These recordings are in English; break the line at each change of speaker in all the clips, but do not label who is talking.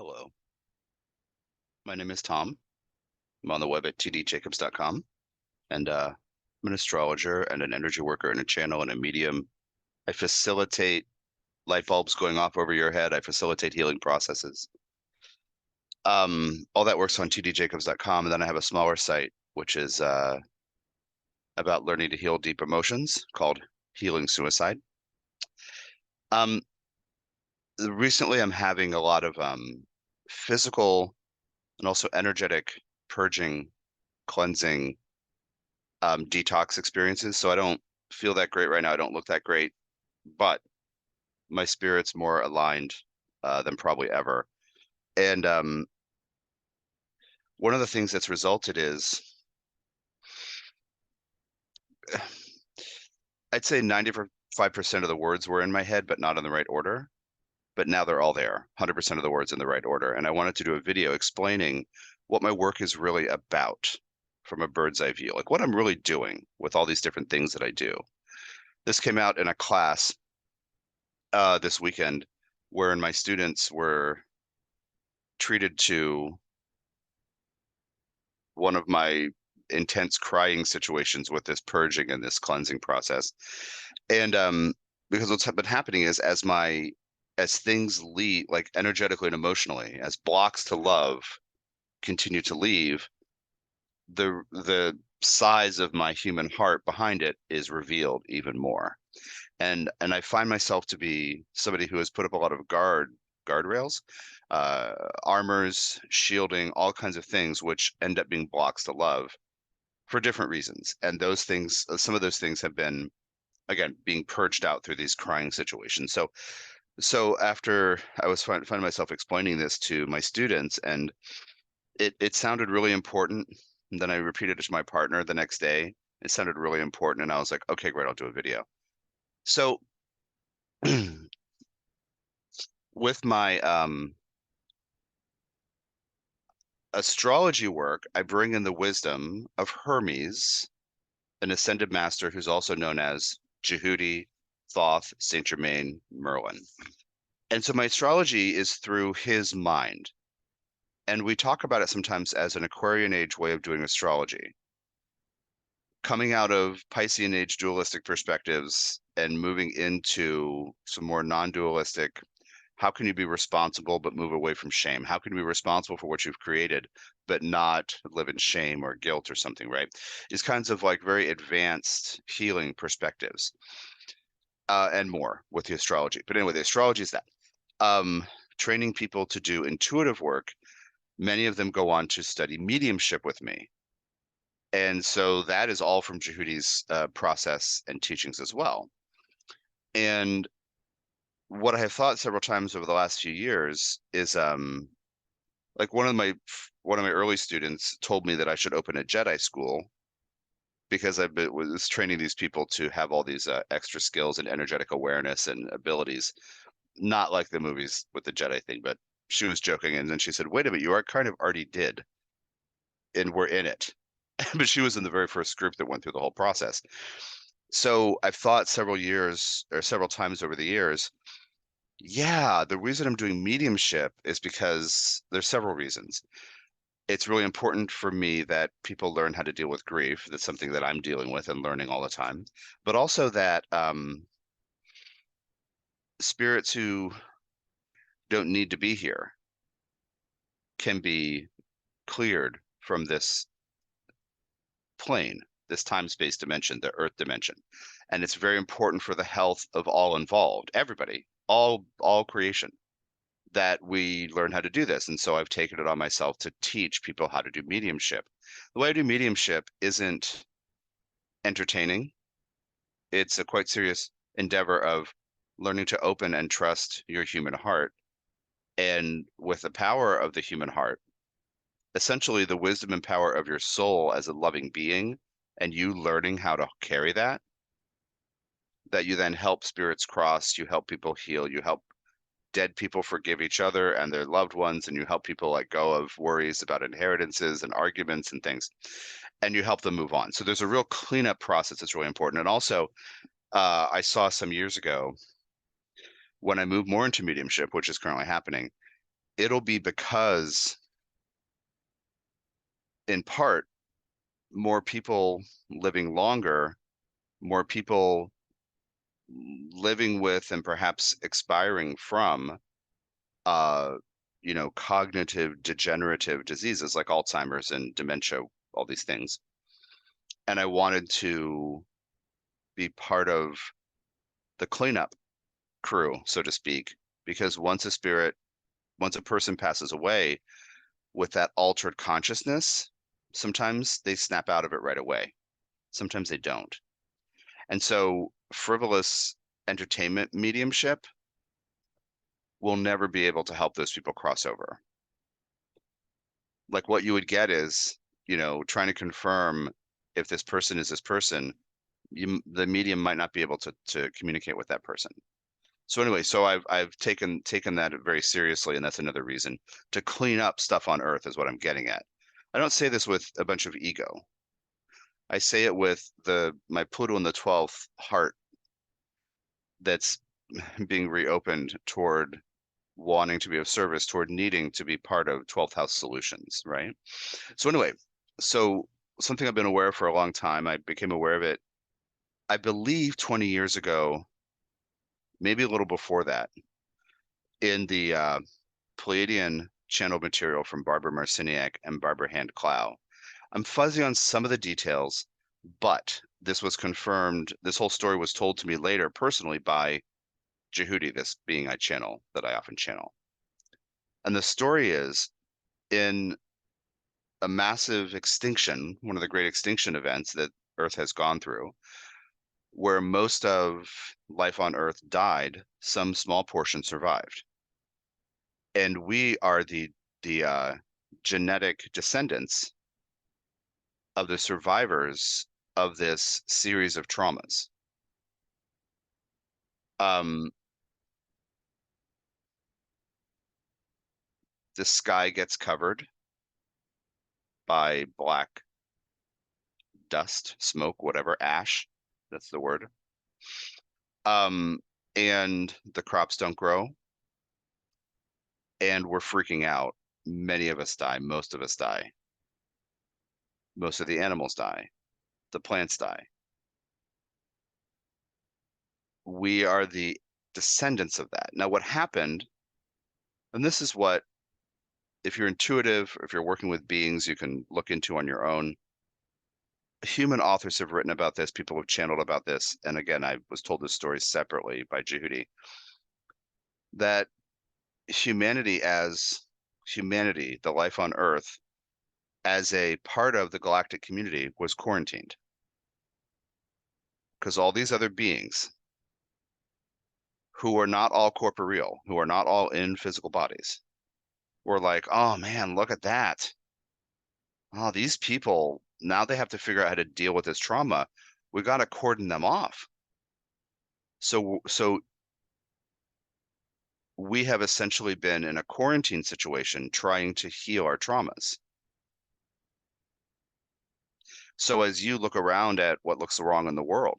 Hello, my name is Tom. I'm on the web at tdjacobs.com, and I'm an astrologer and an energy worker and a channel and a medium. I facilitate light bulbs going off over your head. I facilitate healing processes. All that works on tdjacobs.com, and then I have a smaller site which is about learning to heal deep emotions called Healing Suicide. Um, Recently, I'm having a lot of physical and also energetic purging, cleansing, detox experiences. So I don't feel that great right now. I don't look that great, but my spirit's more aligned than probably ever. And one of the things that's resulted is I'd say 95% of the words were in my head, but not in the right order. But now they're all there, 100% of the words in the right order. And I wanted to do a video explaining what my work is really about from a bird's eye view, like what I'm really doing with all these different things that I do. This came out in a class this weekend wherein my students were treated to one of my intense crying situations with this purging and this cleansing process. And because what's been happening is as things leave, like energetically and emotionally, as blocks to love continue to leave, the size of my human heart behind it is revealed even more. And I find myself to be somebody who has put up a lot of guardrails, armors, shielding, all kinds of things, which end up being blocks to love for different reasons. And those things, some of those things have been, again, being purged out through these crying situations. So after I was finding myself explaining this to my students, and it sounded really important. And then I repeated it to my partner the next day. It sounded really important, and I was like, okay, great, I'll do a video. So with my astrology work, I bring in the wisdom of Hermes, an ascended master who's also known as Jehudi, Thoth, Saint Germain, Merlin. And so my astrology is through his mind. And we talk about it sometimes as an Aquarian age way of doing astrology, coming out of Piscean age dualistic perspectives and moving into some more non-dualistic. How can you be responsible but move away from shame? How can you be responsible for what you've created but not live in shame or guilt or something, right? These kinds of like very advanced healing perspectives, and more with the astrology. But anyway, the astrology is that. Um, Training people to do intuitive work. Many of them go on to study mediumship with me. And so that is all from Jehudi's process and teachings as well. And what I have thought several times over the last few years is like one of my early students told me that I should open a Jedi school because was training these people to have all these extra skills and energetic awareness and abilities, not like the movies with the Jedi thing, but she was joking, and then she said, wait a minute, you are kind of already did, and we're in it. But she was in the very first group that went through the whole process. So I've thought several years or several times over the years, yeah, the reason I'm doing mediumship is because there's several reasons. It's really important for me that people learn how to deal with grief. That's something that I'm dealing with and learning all the time. But also that spirits who don't need to be here can be cleared from this plane, this time-space dimension, the Earth dimension. And it's very important for the health of all involved, everybody, all creation, that we learn how to do this. And so I've taken it on myself to teach people how to do mediumship. The way I do mediumship isn't entertaining. It's a quite serious endeavor of learning to open and trust your human heart. And with the power of the human heart, essentially the wisdom and power of your soul as a loving being, and you learning how to carry that, that you then help spirits cross, you help people heal, you help dead people forgive each other and their loved ones, and you help people let go of worries about inheritances and arguments and things, and you help them move on. So there's a real cleanup process that's really important. And also, I saw some years ago when I moved more into mediumship, which is currently happening, it'll be because, in part, more people living longer, more people living with and perhaps expiring from uh, cognitive degenerative diseases like Alzheimer's and dementia, all these things. And I wanted to be part of the cleanup crew, so to speak, because once a person passes away with that altered consciousness, sometimes they snap out of it right away. Sometimes they don't. And so frivolous entertainment mediumship will never be able to help those people cross over. Like what you would get is, trying to confirm if this person is this person, the medium might not be able to communicate with that person. So anyway, so I've taken that very seriously, and that's another reason to clean up stuff on Earth is what I'm getting at. I don't say this with a bunch of ego. I say it with my Pluto in the 12th heart that's being reopened toward wanting to be of service, toward needing to be part of 12th house solutions, right? So anyway, so something I've been aware of for a long time, I became aware of it, I believe 20 years ago, maybe a little before that, in the Pleiadian channel material from Barbara Marciniak and Barbara Hand Clow. I'm fuzzy on some of the details, but this was confirmed. This whole story was told to me later personally by Jehudi, this being I channel that I often channel. And the story is in a massive extinction, one of the great extinction events that Earth has gone through, where most of life on Earth died, some small portion survived. And we are the genetic descendants of the survivors of this series of traumas. Um, the sky gets covered by black dust, smoke, whatever, ash. That's the word. And the crops don't grow, and we're freaking out. Many of us die. Most of us die. Most of the animals die. The plants die. We are the descendants of that. Now, what happened, and this is what, if you're intuitive, or if you're working with beings, you can look into on your own. Human authors have written about this. People have channeled about this. And again, I was told this story separately by Jehudi, that humanity, the life on Earth, as a part of the galactic community, was quarantined. Because all these other beings who are not all corporeal, who are not all in physical bodies, were like, oh man, look at that. Oh, these people, now they have to figure out how to deal with this trauma. We got to cordon them off. So we have essentially been in a quarantine situation trying to heal our traumas. So as you look around at what looks wrong in the world,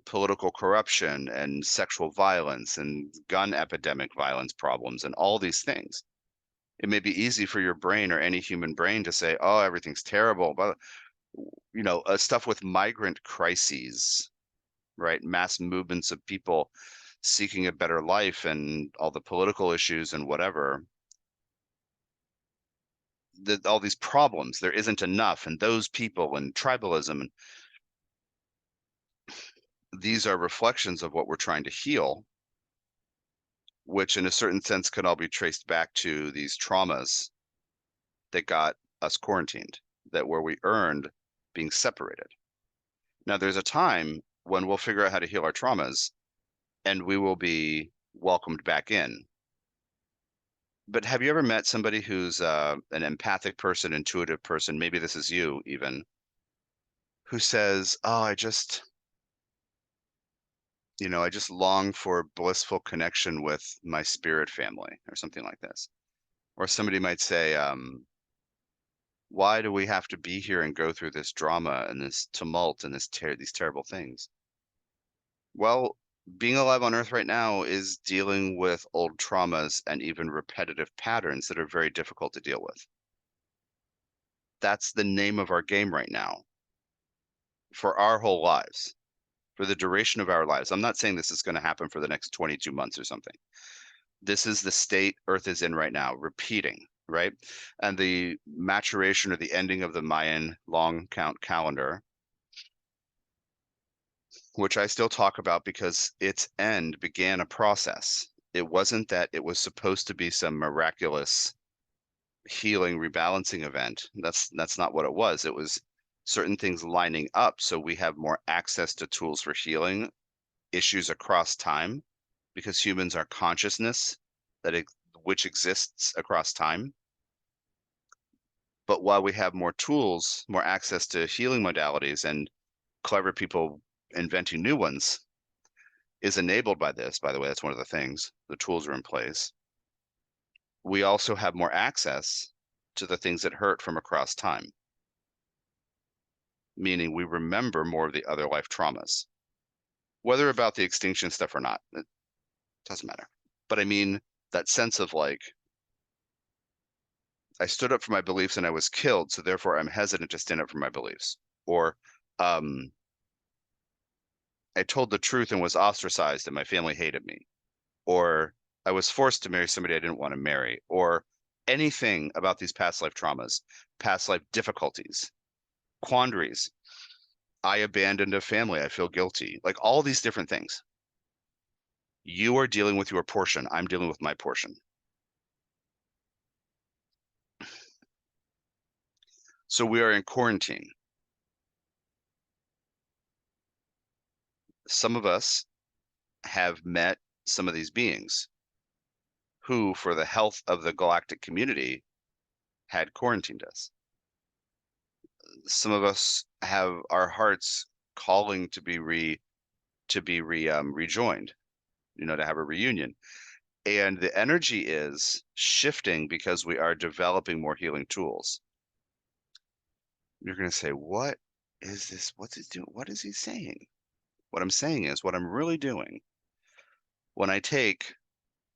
political corruption and sexual violence and gun epidemic violence problems and all these things, it may be easy for your brain or any human brain to say, oh, everything's terrible. But, stuff with migrant crises, right? Mass movements of people seeking a better life and all the political issues and whatever. All these problems, there isn't enough, and those people and tribalism, and these are reflections of what we're trying to heal, which in a certain sense can all be traced back to these traumas that got us quarantined, that where we earned being separated. Now, there's a time when we'll figure out how to heal our traumas and we will be welcomed back in. But have you ever met somebody who's an empathic person, intuitive person? Maybe this is you even, who says, oh, I just long for blissful connection with my spirit family or something like this. Or somebody might say, why do we have to be here and go through this drama and this tumult and these terrible things? Well, being alive on Earth right now is dealing with old traumas and even repetitive patterns that are very difficult to deal with. That's the name of our game right now for our whole lives, for the duration of our lives. I'm not saying this is going to happen for the next 22 months or something. This is the state Earth is in right now, repeating, right? And the maturation or the ending of the Mayan long count calendar, which I still talk about because its end began a process. It wasn't that it was supposed to be some miraculous healing rebalancing event. That's not what it was. It was certain things lining up so we have more access to tools for healing issues across time because humans are consciousness which exists across time. But while we have more tools, more access to healing modalities and clever people inventing new ones is enabled by this, by the way, that's one of the things. The tools are in place. We also have more access to the things that hurt from across time, meaning we remember more of the other life traumas, whether about the extinction stuff or not, it doesn't matter. But I mean, that sense of like, I stood up for my beliefs and I was killed, so therefore I'm hesitant to stand up for my beliefs. Or um, I told the truth and was ostracized and my family hated me. Or I was forced to marry somebody I didn't want to marry. Or anything about these past life traumas, past life difficulties, quandaries. I abandoned a family. I feel guilty. Like all these different things. You are dealing with your portion. I'm dealing with my portion. So we are in quarantine. Some of us have met some of these beings who, for the health of the galactic community, had quarantined us. Some of us have our hearts calling to be rejoined, to have a reunion. And the energy is shifting because we are developing more healing tools. You're going to say, what is this? What's he doing? What is he saying? What I'm saying is what I'm really doing when I take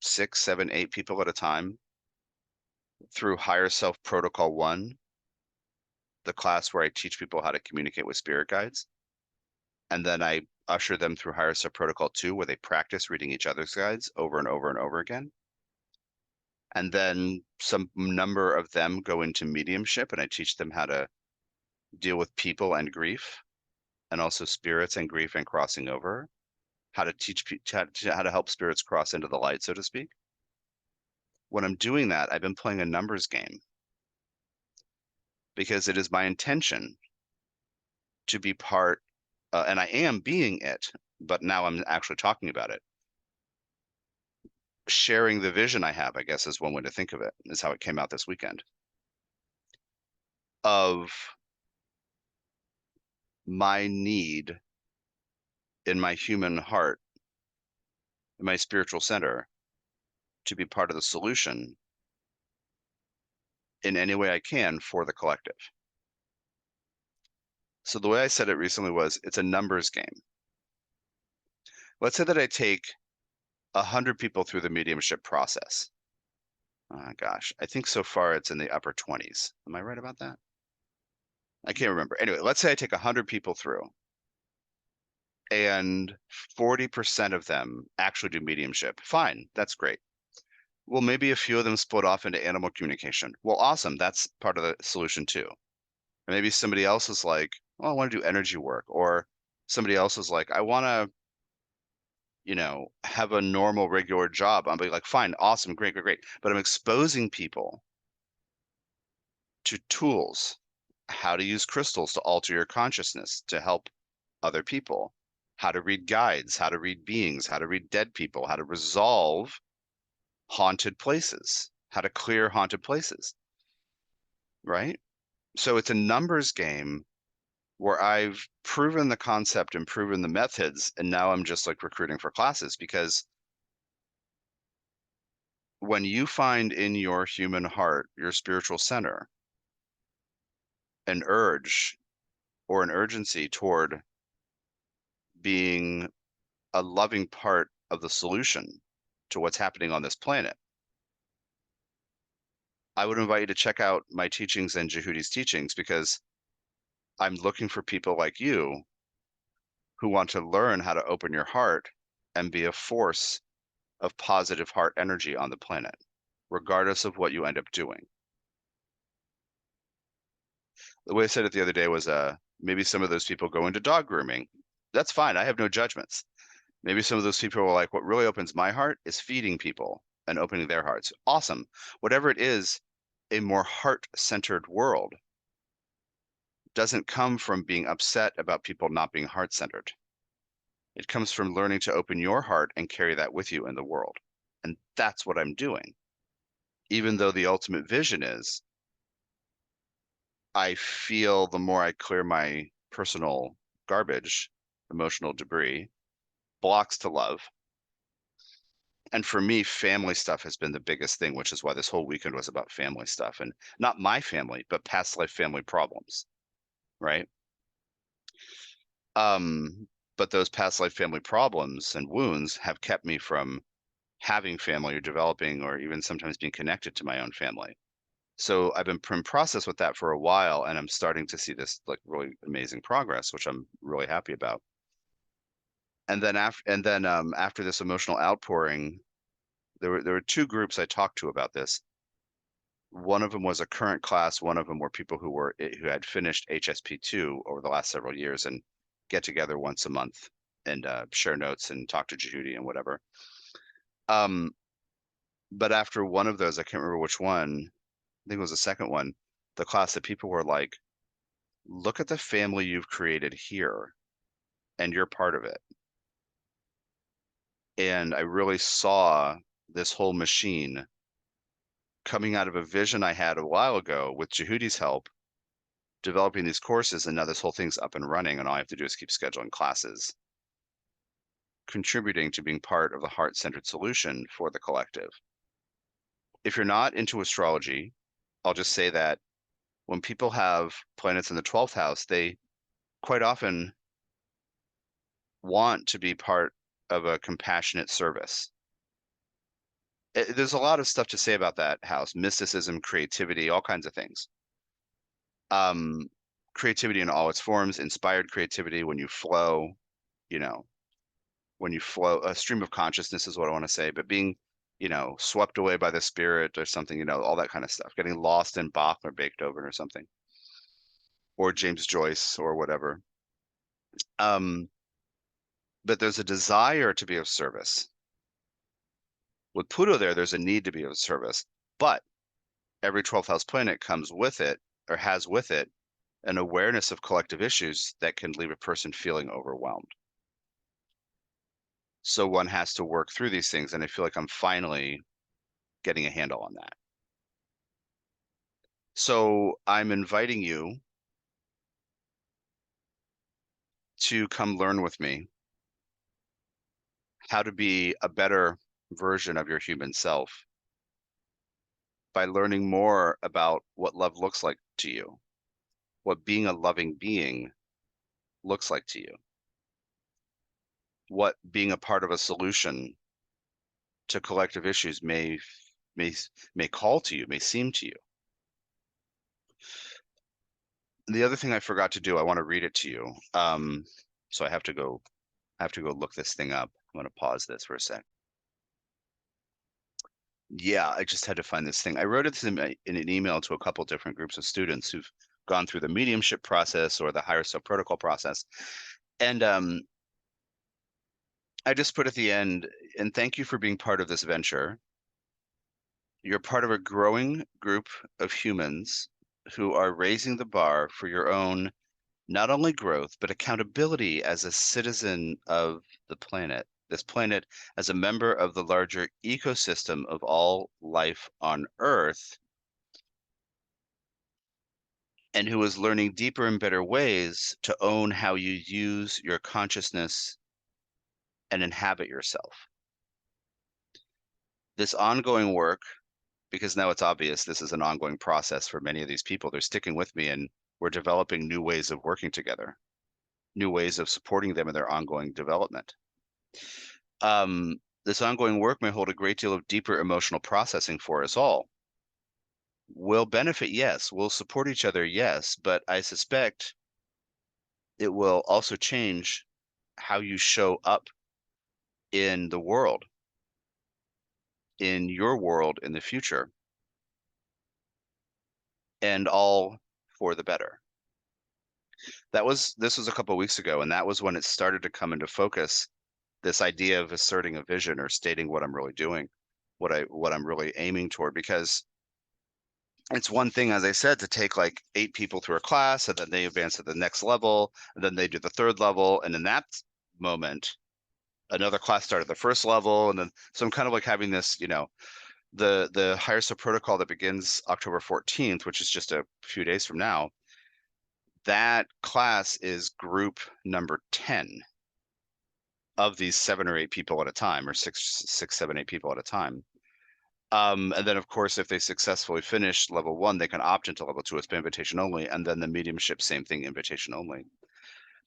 6, 7, 8 people at a time through Higher Self Protocol 1, the class where I teach people how to communicate with spirit guides. And then I usher them through Higher Self Protocol 2, where they practice reading each other's guides over and over and over again. And then some number of them go into mediumship, and I teach them how to deal with people and grief, and also spirits and grief and crossing over, how to teach how to help spirits cross into the light, so to speak. When I'm doing that, I've been playing a numbers game because it is my intention to be part, and I am being it, but now I'm actually talking about it. Sharing the vision I have, I guess, is one way to think of it, is how it came out this weekend. Of my need in my human heart, in my spiritual center, to be part of the solution in any way I can for the collective. So the way I said it recently was it's a numbers game. Let's say that I take 100 people through the mediumship process. Oh, gosh, I think so far it's in the upper 20s. Am I right about that? I can't remember. Anyway, let's say I take 100 people through and 40% of them actually do mediumship. Fine, that's great. Well, maybe a few of them split off into animal communication. Well, awesome. That's part of the solution too. Or maybe somebody else is like, oh, I want to do energy work. Or somebody else is like, I want to, have a normal, regular job. I'll be like, fine, awesome, great, great, great. But I'm exposing people to tools, how to use crystals to alter your consciousness to help other people, how to read guides, how to read beings, how to read dead people, how to resolve haunted places, how to clear haunted places, right? So it's a numbers game where I've proven the concept and proven the methods, and now I'm just like recruiting for classes because when you find in your human heart, your spiritual center, an urge or an urgency toward being a loving part of the solution to what's happening on this planet, I would invite you to check out my teachings and Jehudi's teachings, because I'm looking for people like you who want to learn how to open your heart and be a force of positive heart energy on the planet, regardless of what you end up doing. The way I said it the other day was maybe some of those people go into dog grooming. That's fine. I have no judgments. Maybe some of those people are like, what really opens my heart is feeding people and opening their hearts. Awesome. Whatever it is, a more heart-centered world doesn't come from being upset about people not being heart-centered. It comes from learning to open your heart and carry that with you in the world. And that's what I'm doing. Even though the ultimate vision is, I feel the more I clear my personal garbage, emotional debris, blocks to love. And for me, family stuff has been the biggest thing, which is why this whole weekend was about family stuff, and not my family, but past life family problems, right? But those past life family problems and wounds have kept me from having family or developing or even sometimes being connected to my own family. So I've been in process with that for a while, and I'm starting to see this like really amazing progress, which I'm really happy about. And then after this emotional outpouring, there were two groups I talked to about this. One of them was a current class. One of them were people who had finished HSP2 over the last several years and get together once a month and share notes and talk to Jehudi and whatever. But after one of those, I can't remember which one. I think it was the second one. The class that people were like, "Look at the family you've created here, and you're part of it." And I really saw this whole machine coming out of a vision I had a while ago with Jehudi's help, developing these courses, and now this whole thing's up and running, and all I have to do is keep scheduling classes, contributing to being part of the heart-centered solution for the collective. If you're not into astrology, I'll just say that when people have planets in the 12th house, they quite often want to be part of a compassionate service. There's a lot of stuff to say about that house: mysticism, creativity, all kinds of things. Um, Creativity in all its forms, inspired creativity, when you flow, you know, when you flow, a stream of consciousness is what I want to say, but being, swept away by the spirit or something, all that kind of stuff, getting lost in Bach or Beethoven or something, or James Joyce or whatever. But there's a desire to be of service. With Pluto there's a need to be of service, but every 12th house planet comes with it, or has with it, an awareness of collective issues that can leave a person feeling overwhelmed. So one has to work through these things, and I feel like I'm finally getting a handle on that. So I'm inviting you to come learn with me how to be a better version of your human self by learning more about what love looks like to you, what being a loving being looks like to you, what being a part of a solution to collective issues may call to you, may seem to you. The other thing I forgot to do, I want to read it to you. So I have to go look this thing up. I'm going to pause this for a sec. Yeah, I just had to find this thing. I wrote it in an email to a couple different groups of students who've gone through the mediumship process or the higher self protocol process. And I just put at the end, and thank you for being part of this venture. You're part of a growing group of humans who are raising the bar for your own not only growth, but accountability as a citizen of the planet, this planet as a member of the larger ecosystem of all life on Earth, and who is learning deeper and better ways to own how you use your consciousness and inhabit yourself. This ongoing work, because now it's obvious this is an ongoing process for many of these people, they're sticking with me, and we're developing new ways of working together, new ways of supporting them in their ongoing development. This ongoing work may hold a great deal of deeper emotional processing for us all. We'll benefit, yes. We'll support each other, yes. But I suspect it will also change how you show up in the world, in your world in the future, and all for the better. This was a couple of weeks ago, and that was when it started to come into focus, this idea of asserting a vision or stating what I'm really doing, what I'm really aiming toward. Because it's one thing, as I said, to take like 8 people through a class and then they advance to the next level, and then they do the third level, and in that moment another class started the first level, and then so I'm kind of like having this, the higher sub protocol that begins October 14th, which is just a few days from now. That class is group number 10 of these 7 or 8 people at a time, or six, 7, 8 people at a time. And then, of course, if they successfully finish level 1, they can opt into level 2. It's invitation only, and then the mediumship, same thing, invitation only.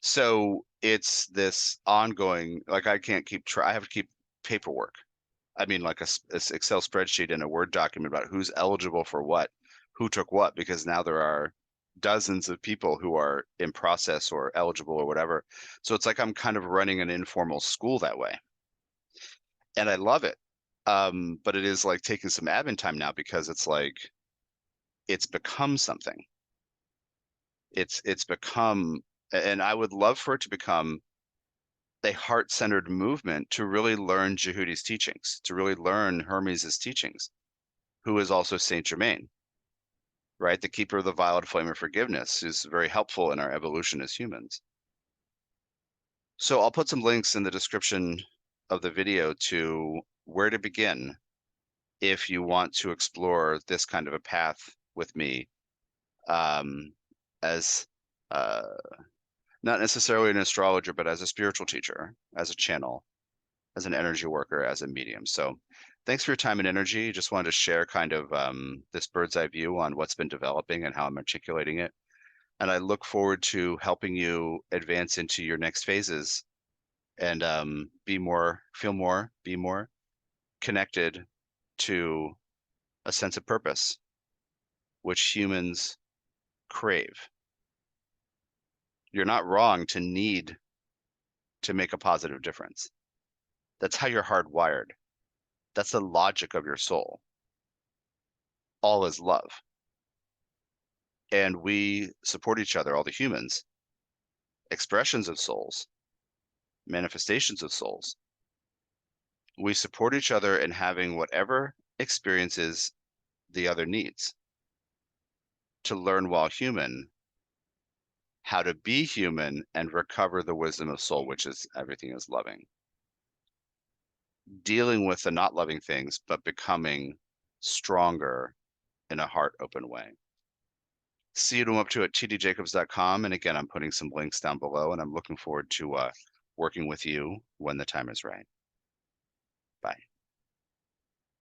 So it's this ongoing, like I can't keep I have to keep paperwork. I mean, like a Excel spreadsheet and a Word document about who's eligible for what, who took what, because now there are dozens of people who are in process or eligible or whatever. So it's like I'm kind of running an informal school that way. And I love it. But it is like taking some admin time now, because it's like it's become something. It's become, and I would love for it to become a heart-centered movement to really learn Jehudi's teachings, to really learn Hermes' teachings, who is also Saint Germain, right? The keeper of the violet flame of forgiveness, who's very helpful in our evolution as humans. So I'll put some links in the description of the video to where to begin if you want to explore this kind of a path with me, as uh, not necessarily an astrologer, but as a spiritual teacher, as a channel, as an energy worker, as a medium. So thanks for your time and energy. Just wanted to share kind of this bird's eye view on what's been developing and how I'm articulating it. And I look forward to helping you advance into your next phases and be more connected to a sense of purpose, which humans crave. You're not wrong to need to make a positive difference. That's how you're hardwired. That's the logic of your soul. All is love. And we support each other, all the humans, expressions of souls, manifestations of souls. We support each other in having whatever experiences the other needs to learn while human how to be human and recover the wisdom of soul, which is everything is loving. Dealing with the not loving things, but becoming stronger in a heart open way. See what I'm up to at tdjacobs.com. And again, I'm putting some links down below, and I'm looking forward to working with you when the time is right.